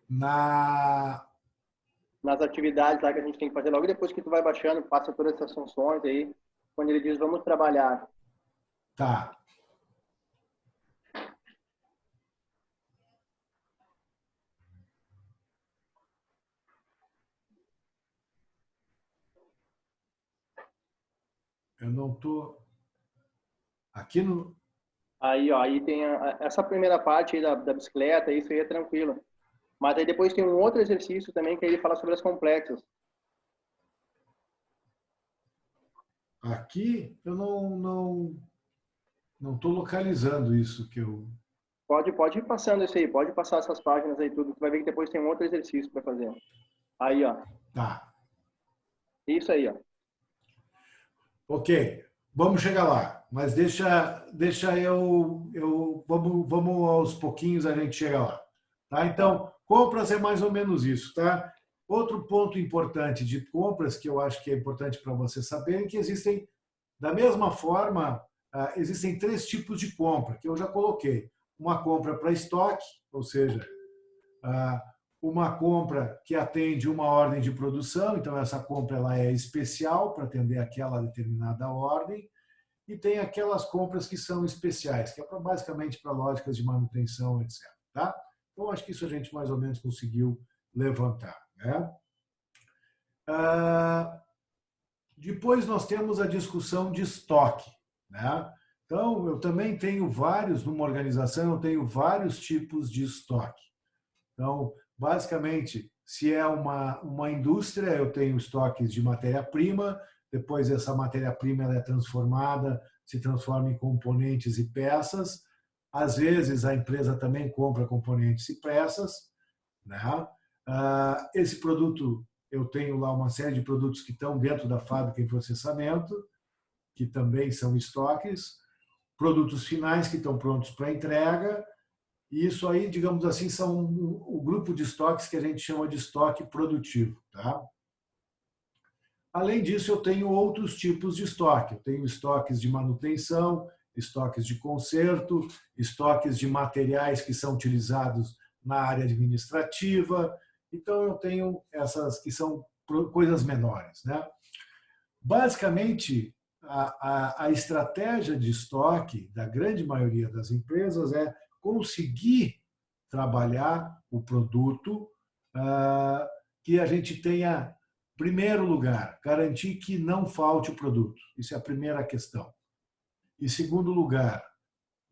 S1: Nas
S3: atividades lá que a gente tem que fazer, logo depois que tu vai baixando, passa todas essas funções aí, quando ele diz, vamos trabalhar.
S1: Tá. Eu não tô aqui no...
S3: Aí, ó, aí tem essa primeira parte aí da bicicleta, isso aí é tranquilo. Mas aí depois tem um outro exercício também que ele fala sobre as complexas.
S1: Aqui eu não estou localizando isso que eu...
S3: Pode ir passando isso aí, pode passar essas páginas aí tudo. Tu vai ver que depois tem um outro exercício para fazer. Aí, ó.
S1: Tá.
S3: Isso aí, ó.
S1: Ok, vamos chegar lá, mas deixa vamos aos pouquinhos a gente chega lá. Tá? Então, compras é mais ou menos isso, tá? Outro ponto importante de compras que eu acho que é importante para você saber é que existem, da mesma forma, existem 3 tipos de compra, que eu já coloquei. Uma compra para estoque, ou seja, uma compra que atende uma ordem de produção, então essa compra ela é especial para atender aquela determinada ordem, e tem aquelas compras que são especiais, que é basicamente para lógicas de manutenção, etc. Tá? Então, acho que isso a gente mais ou menos conseguiu levantar. Né? Depois nós temos a discussão de estoque. Né? Então, eu também tenho numa organização, eu tenho vários tipos de estoque. Então, basicamente, se é uma indústria, eu tenho estoques de matéria-prima, depois essa matéria-prima ela é transformada, se transforma em componentes e peças. Às vezes, a empresa também compra componentes e peças. Né? Esse produto, eu tenho lá uma série de produtos que estão dentro da fábrica em processamento, que também são estoques, produtos finais que estão prontos para entrega, e isso aí, digamos assim, são o grupo de estoques que a gente chama de estoque produtivo. Tá? Além disso, eu tenho outros tipos de estoque. Eu tenho estoques de manutenção, estoques de conserto, estoques de materiais que são utilizados na área administrativa. Então, eu tenho essas que são coisas menores. Né? Basicamente, a estratégia de estoque da grande maioria das empresas é conseguir trabalhar o produto que a gente tenha, em primeiro lugar, garantir que não falte o produto. Isso é a primeira questão. Em segundo lugar,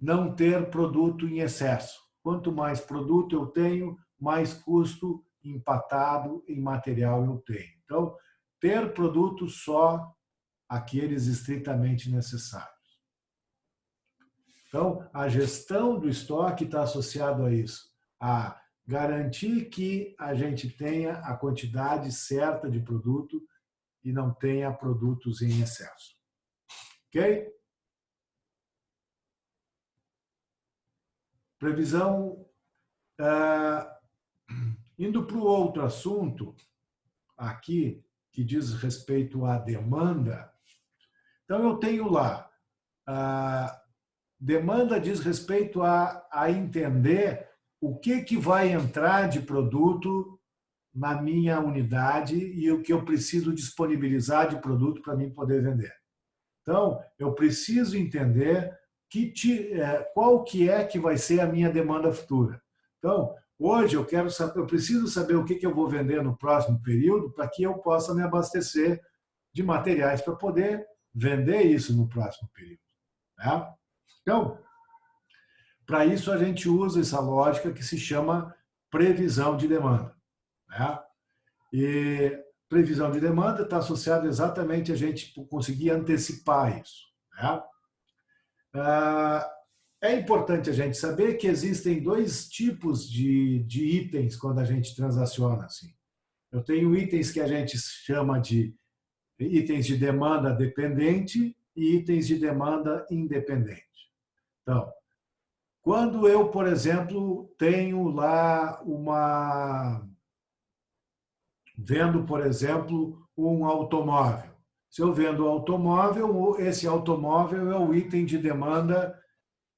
S1: não ter produto em excesso. Quanto mais produto eu tenho, mais custo empatado em material eu tenho. Então, ter produto só aqueles estritamente necessários. Então, a gestão do estoque está associado a isso, a garantir que a gente tenha a quantidade certa de produto e não tenha produtos em excesso. Ok? Previsão. Indo para o outro assunto, aqui, que diz respeito à demanda. Então, eu tenho lá, demanda diz respeito a entender o que vai entrar de produto na minha unidade e o que eu preciso disponibilizar de produto para mim poder vender. Então, eu preciso entender qual que é que vai ser a minha demanda futura. Então, hoje eu preciso saber o que eu vou vender no próximo período para que eu possa me abastecer de materiais para poder vender isso no próximo período. Né? Então, para isso a gente usa essa lógica que se chama previsão de demanda. Né? E previsão de demanda está associada exatamente a gente conseguir antecipar isso. Né? É importante a gente saber que existem dois tipos de itens quando a gente transaciona. Assim. Eu tenho itens que a gente chama de itens de demanda dependente e itens de demanda independente. Então, quando eu, por exemplo, tenho lá vendo, por exemplo, um automóvel. Se eu vendo automóvel, esse automóvel é o item de demanda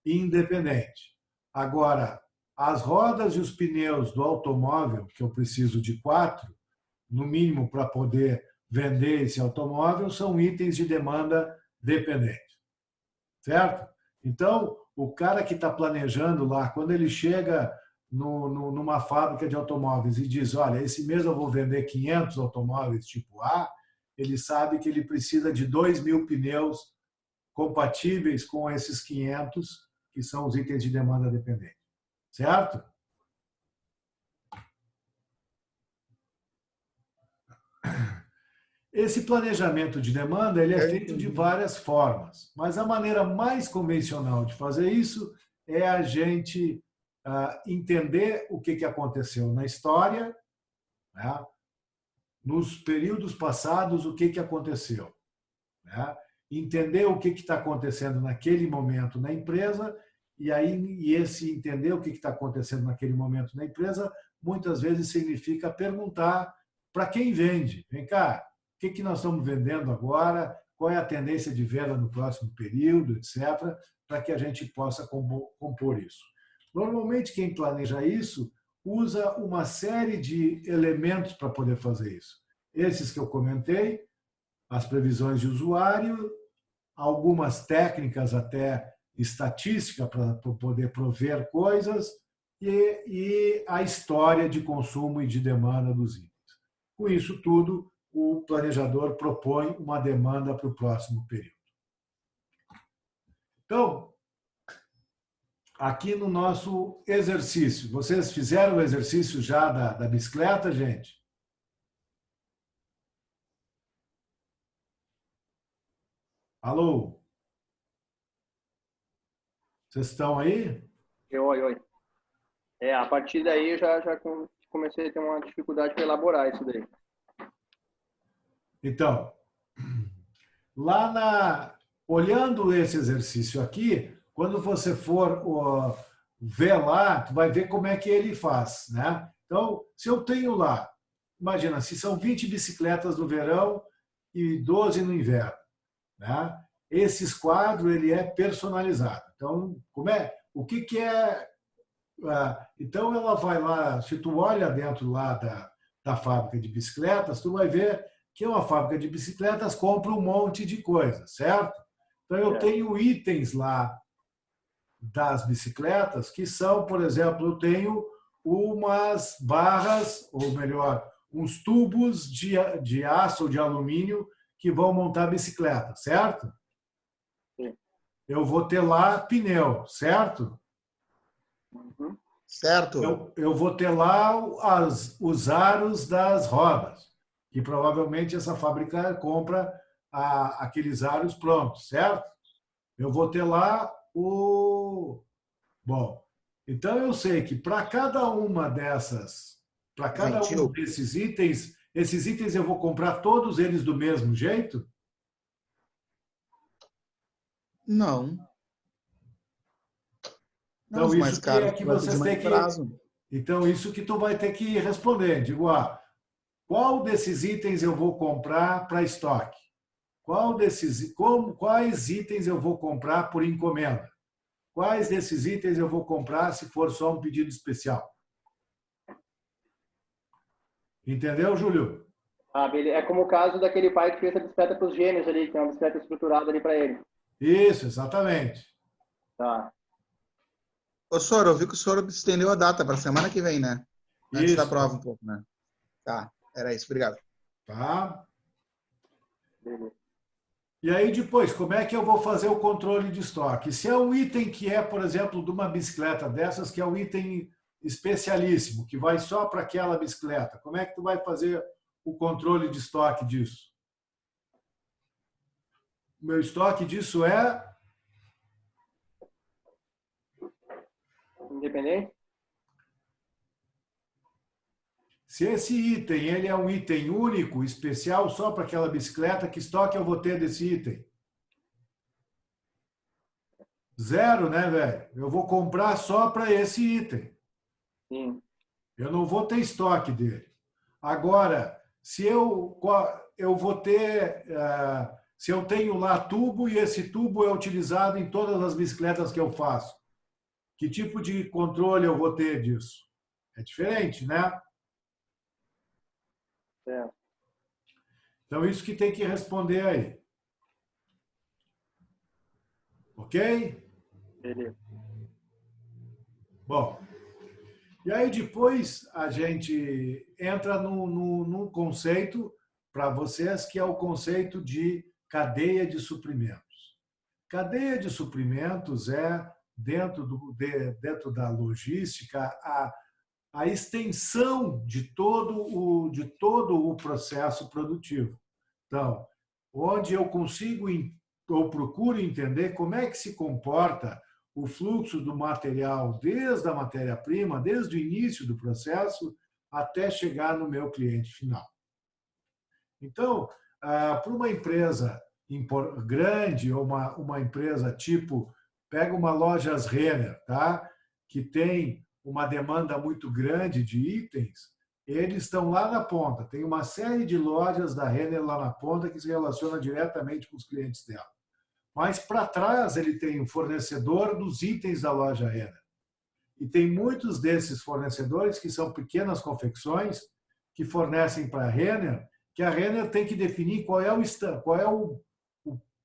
S1: independente. Agora, as rodas e os pneus do automóvel, que eu preciso de 4, no mínimo para poder vender esse automóvel, são itens de demanda dependente. Certo? Então, o cara que está planejando lá, quando ele chega numa fábrica de automóveis e diz, olha, esse mês eu vou vender 500 automóveis tipo A, ele sabe que ele precisa de 2.000 pneus compatíveis com esses 500, que são os itens de demanda dependente. Certo? Esse planejamento de demanda ele é feito de várias formas, mas a maneira mais convencional de fazer isso é a gente entender o que aconteceu na história, né? Nos períodos passados, o que aconteceu. Né? Entender o que está acontecendo naquele momento na empresa, e esse entender o que está acontecendo naquele momento na empresa, muitas vezes significa perguntar para quem vende. Vem cá, o que nós estamos vendendo agora, qual é a tendência de venda no próximo período, etc., para que a gente possa compor isso. Normalmente, quem planeja isso usa uma série de elementos para poder fazer isso. Esses que eu comentei, as previsões de usuário, algumas técnicas até estatística para poder prover coisas e a história de consumo e de demanda dos itens. Com isso tudo, o planejador propõe uma demanda para o próximo período. Então, aqui no nosso exercício, vocês fizeram o exercício já da bicicleta, gente? Alô? Vocês estão aí?
S3: Oi. A partir daí eu já comecei a ter uma dificuldade para elaborar isso daí.
S1: Então, olhando esse exercício aqui, quando você for ver lá, tu vai ver como é que ele faz, né? Então, se eu tenho lá, imagina, se são 20 bicicletas no verão e 12 no inverno, né? Esse esquadro ele é personalizado. Então, o que é? Então, ela vai lá, se tu olha dentro lá da fábrica de bicicletas, tu vai ver que uma fábrica de bicicletas compra um monte de coisas, certo? Então, eu tenho itens lá das bicicletas que são, por exemplo, eu tenho umas barras, ou melhor, uns tubos de aço ou de alumínio que vão montar a bicicleta, certo?
S3: Sim.
S1: Eu vou ter lá pneu, certo?
S3: Uhum.
S2: Certo.
S1: Eu vou ter lá os aros das rodas, que provavelmente essa fábrica compra aqueles aros prontos, certo? Eu vou ter lá Bom, então eu sei que para cada uma desses itens, esses itens eu vou comprar todos eles do mesmo jeito?
S2: Não.
S1: Então,
S2: Os mais caros
S1: que
S2: vai
S1: vocês
S2: pedir
S1: têm
S2: mais prazo.
S1: Então, isso que tu vai ter que responder. Digo, qual desses itens eu vou comprar para estoque? Quais itens eu vou comprar por encomenda? Quais desses itens eu vou comprar se for só um pedido especial? Entendeu, Júlio?
S3: Beleza. É como o caso daquele pai que fez a bicicleta para os gêmeos ali, que tem uma bicicleta estruturada ali para ele.
S1: Isso, exatamente.
S3: Tá.
S2: Ô, Soro, eu vi que o Soro estendeu a data para a semana que vem, né? Antes da
S1: Isso.
S2: prova um pouco, né? Tá, era isso. Obrigado.
S1: Tá.
S3: Beleza.
S1: E aí depois, como é que eu vou fazer o controle de estoque? Se é um item que é, por exemplo, de uma bicicleta dessas, que é um item especialíssimo, que vai só para aquela bicicleta, como é que tu vai fazer o controle de estoque disso? O meu estoque disso é...
S3: Independente?
S1: Se esse item ele é um item único, especial, só para aquela bicicleta, que estoque eu vou ter desse item? Zero, né, velho? Eu vou comprar só para esse item.
S3: Sim.
S1: Eu não vou ter estoque dele. Agora, se eu vou ter... se eu tenho lá tubo e esse tubo é utilizado em todas as bicicletas que eu faço, que tipo de controle eu vou ter disso? É diferente, né?
S3: Certo.
S1: Então, isso que tem que responder aí. Ok?
S3: Beleza.
S1: Bom, e aí depois a gente entra num conceito para vocês, que é o conceito de cadeia de suprimentos. Cadeia de suprimentos é, dentro da logística, a extensão de todo o processo produtivo. Então, onde eu procuro entender como é que se comporta o fluxo do material desde a matéria-prima, desde o início do processo, até chegar no meu cliente final. Então, para uma empresa grande ou uma empresa tipo, pega uma Lojas Renner, tá? Que tem uma demanda muito grande de itens, eles estão lá na ponta. Tem uma série de lojas da Renner lá na ponta que se relaciona diretamente com os clientes dela. Mas para trás ele tem o fornecedor dos itens da loja Renner. E tem muitos desses fornecedores que são pequenas confecções que fornecem para a Renner, que a Renner tem que definir qual é o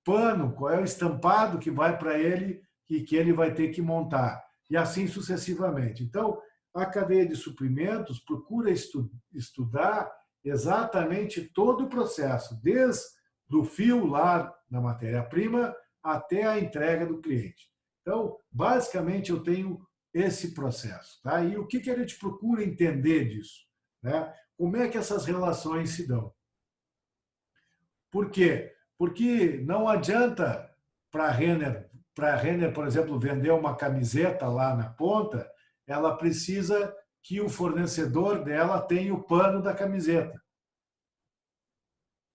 S1: pano, qual é o estampado que vai para ele e que ele vai ter que montar. E assim sucessivamente. Então, a cadeia de suprimentos procura estudar exatamente todo o processo, desde o fio lá na matéria-prima até a entrega do cliente. Então, basicamente, eu tenho esse processo. Tá? E o que a gente procura entender disso? Né? Como é que essas relações se dão? Por quê? Porque não adianta para a Renner, por exemplo, vender uma camiseta lá na ponta, ela precisa que o fornecedor dela tenha o pano da camiseta.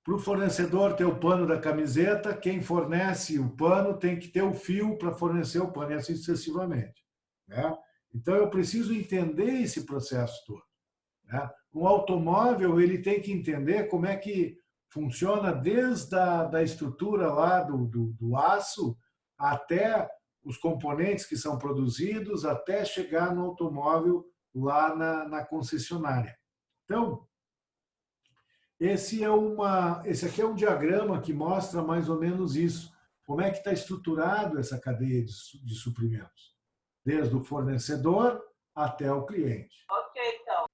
S1: Para o fornecedor ter o pano da camiseta, quem fornece o pano tem que ter o fio para fornecer o pano, e assim sucessivamente. Né? Então, eu preciso entender esse processo todo. Né? Um automóvel ele tem que entender como é que funciona desde da estrutura lá do aço até os componentes que são produzidos, até chegar no automóvel lá na concessionária. Então, esse aqui é um diagrama que mostra mais ou menos isso. Como é que está estruturado essa cadeia de suprimentos? Desde o fornecedor até o cliente.
S4: Ok, então.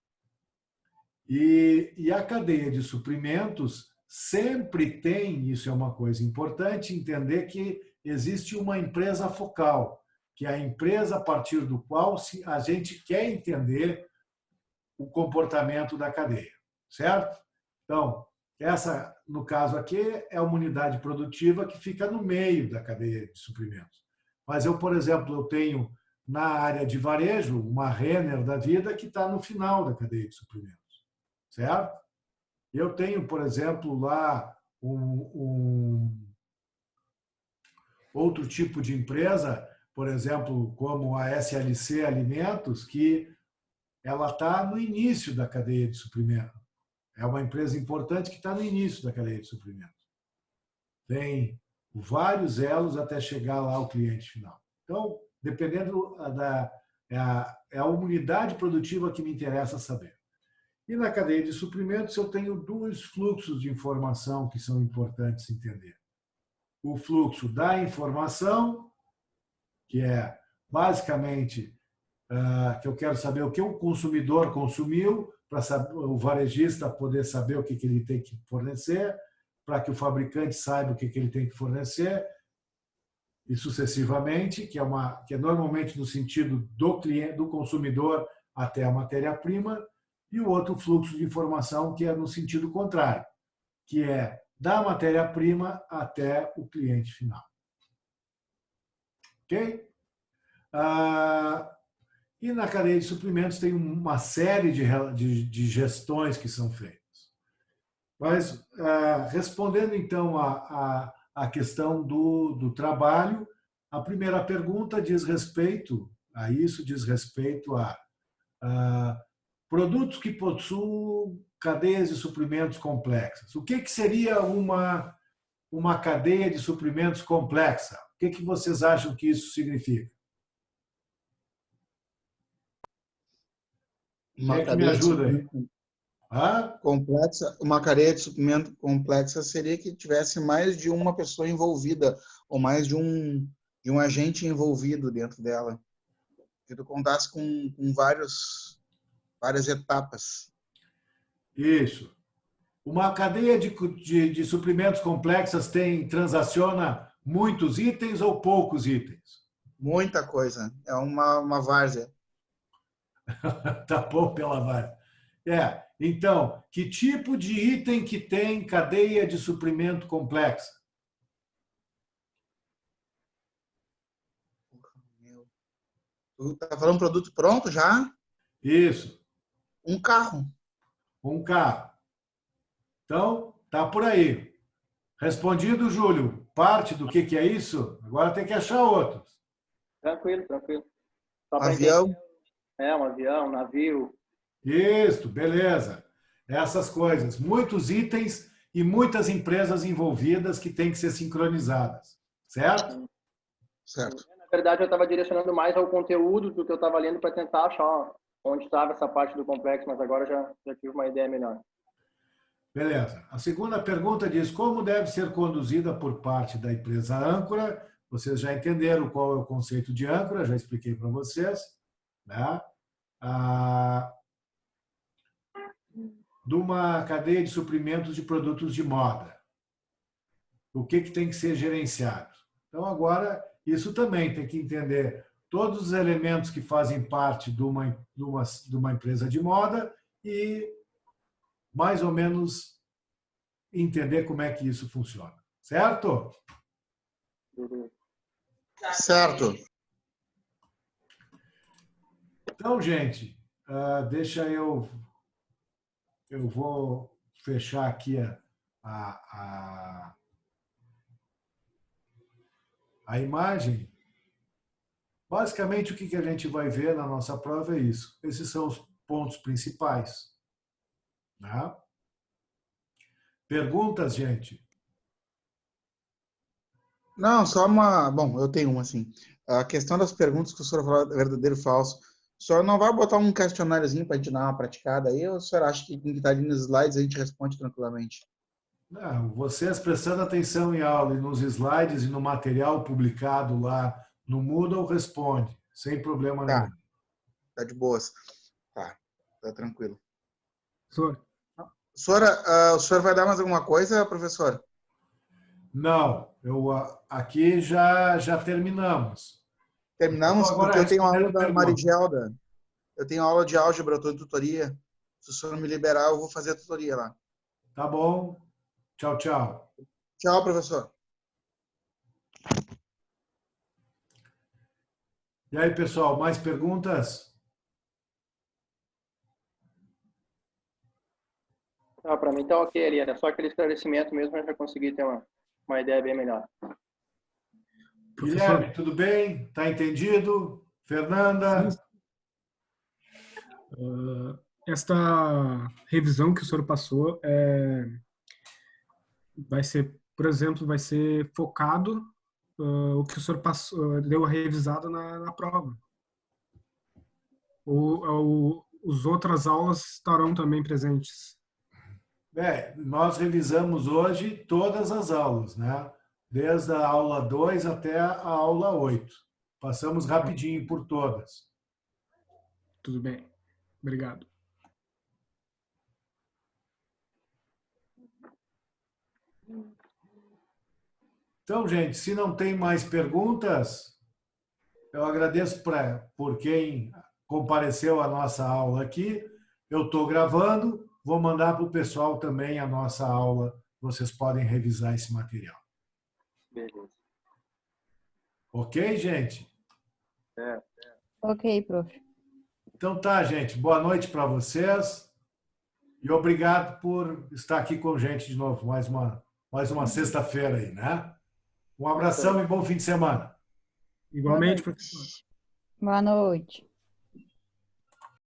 S1: E a cadeia de suprimentos sempre tem, isso é uma coisa importante, entender que existe uma empresa focal, que é a empresa a partir do qual a gente quer entender o comportamento da cadeia, certo? Então, essa, no caso aqui, é uma unidade produtiva que fica no meio da cadeia de suprimentos. Mas eu, por exemplo, eu tenho na área de varejo uma Renner da vida que está no final da cadeia de suprimentos, certo? Eu tenho, por exemplo, lá outro tipo de empresa, por exemplo, como a SLC Alimentos, que ela está no início da cadeia de suprimentos. É uma empresa importante que está no início da cadeia de suprimentos. Tem vários elos até chegar lá ao cliente final. Então, dependendo é a unidade produtiva que me interessa saber. E na cadeia de suprimentos eu tenho dois fluxos de informação que são importantes entender. O fluxo da informação, que é basicamente que eu quero saber o que o consumidor consumiu, para o varejista poder saber o que ele tem que fornecer, para que o fabricante saiba o que ele tem que fornecer, e sucessivamente, que é normalmente no sentido do cliente, do consumidor até a matéria-prima, e o outro fluxo de informação que é no sentido contrário, que é da matéria-prima até o cliente final. Ok? E na cadeia de suprimentos tem uma série de gestões que são feitas. Mas, respondendo então à questão do trabalho, a primeira pergunta diz respeito a isso, diz respeito a produtos que possuem cadeias de suprimentos complexas. O que seria uma cadeia de suprimentos complexa? O que vocês acham que isso significa? Quem é que me ajuda aí?
S2: Complexa, uma cadeia de suprimento complexa seria que tivesse mais de uma pessoa envolvida ou mais de um agente envolvido dentro dela. Que tu contasse com várias etapas.
S1: Isso. Uma cadeia de suprimentos complexas transaciona muitos itens ou poucos itens?
S2: Muita coisa. É uma várzea.
S1: Tá bom pela várzea. Então, que tipo de item que tem cadeia de suprimento complexa?
S2: Tu tá falando produto pronto já?
S1: Isso.
S2: Um carro.
S1: Um carro. Então, tá por aí. Respondido, Júlio. Parte do que é isso? Agora tem que achar outros.
S3: Tranquilo. Só
S2: Avião.
S3: Um avião, um navio.
S1: Isso, beleza. Essas coisas. Muitos itens e muitas empresas envolvidas que têm que ser sincronizadas. Certo?
S2: Certo.
S3: Na verdade, eu estava direcionando mais ao conteúdo do que eu estava lendo para tentar achar onde estava essa parte do complexo, mas agora já tive uma ideia melhor.
S1: Beleza. A segunda pergunta diz como deve ser conduzida por parte da empresa âncora. Vocês já entenderam qual é o conceito de âncora, já expliquei para vocês. Né? De uma cadeia de suprimentos de produtos de moda. O que tem que ser gerenciado? Então, agora, isso também tem que entender todos os elementos que fazem parte de uma empresa de moda e, mais ou menos, entender como é que isso funciona. Certo?
S2: Certo.
S1: Então, gente, deixa eu vou fechar aqui a imagem. Basicamente, o que a gente vai ver na nossa prova é isso. Esses são os pontos principais. Né? Perguntas, gente?
S2: Não, só uma... Bom, eu tenho uma, assim. A questão das perguntas que o senhor falou, verdadeiro ou falso, o senhor não vai botar um questionáriozinho para a gente dar uma praticada aí, ou o senhor acha que com que está ali nos slides a gente responde tranquilamente?
S1: Não, vocês prestando atenção em aula e nos slides e no material publicado lá no Moodle, responde, sem problema nenhum.
S2: Tá de boas. Tá tranquilo.
S4: Senhor.
S2: O senhor vai dar mais alguma coisa, professor?
S1: Não, aqui já terminamos.
S2: Terminamos,
S1: Agora,
S2: porque eu tenho aula da
S1: pergunta.
S2: Marigelda. Eu tenho aula de álgebra, eu estou em tutoria. Se o senhor me liberar, eu vou fazer a tutoria lá.
S1: Tá bom. Tchau, tchau.
S2: Tchau, professor.
S1: E aí, pessoal, mais perguntas?
S3: Para mim tá ok ali, era só aquele esclarecimento mesmo, eu já consegui ter uma ideia bem melhor.
S1: Guilherme, tudo bem? Está entendido? Fernanda?
S4: Esta revisão que o senhor passou vai ser, por exemplo, vai ser focado o que o senhor passou, deu a revisada na prova. Ou as outras aulas estarão também presentes?
S1: Nós revisamos hoje todas as aulas, né? Desde a aula 2 até a aula 8. Passamos rapidinho por todas.
S4: Tudo bem. Obrigado.
S1: Então, gente, se não tem mais perguntas, eu agradeço por quem compareceu à nossa aula aqui. Eu estou gravando, vou mandar para o pessoal também a nossa aula. Vocês podem revisar esse material.
S3: Beleza.
S1: Ok, gente?
S6: Ok, prof.
S1: Então tá, gente. Boa noite para vocês. E obrigado por estar aqui com a gente de novo. Mais uma sexta-feira aí, né? Um abração e bom fim de semana.
S4: Igualmente, professor.
S6: Boa noite.